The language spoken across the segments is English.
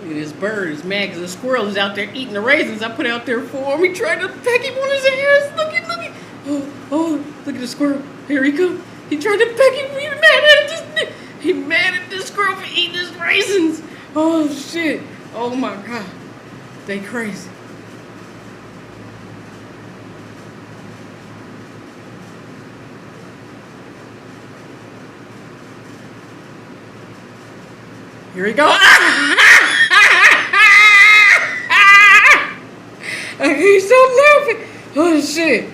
Look at this bird is mad because the squirrel is out there eating the raisins I put out there for him. He tried to peck him on his ass. Look at. Oh, look at the squirrel. Here he comes. He tried to peck him. He mad at this squirrel for eating his raisins. Oh, shit. Oh, my God. They crazy. Here he goes. He's so laughing. Oh, shit.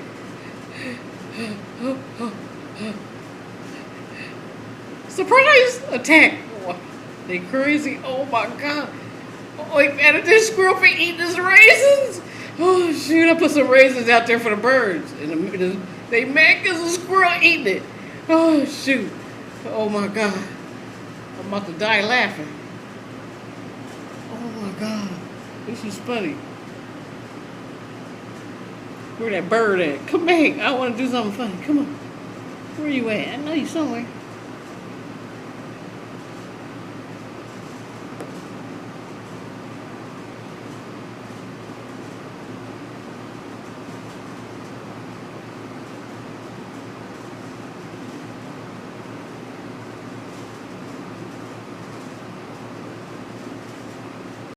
Surprise attack. Oh, they crazy. Oh, my God. Oh, he mad at this squirrel for eating his raisins. Oh, shoot. I put some raisins out there for the birds. And they mad because the squirrel eating it. Oh, shoot. Oh, my God. I'm about to die laughing. Oh my God, this is funny. Where that bird at? Come back. I want to do something funny. Come on. Where you at? I know you somewhere.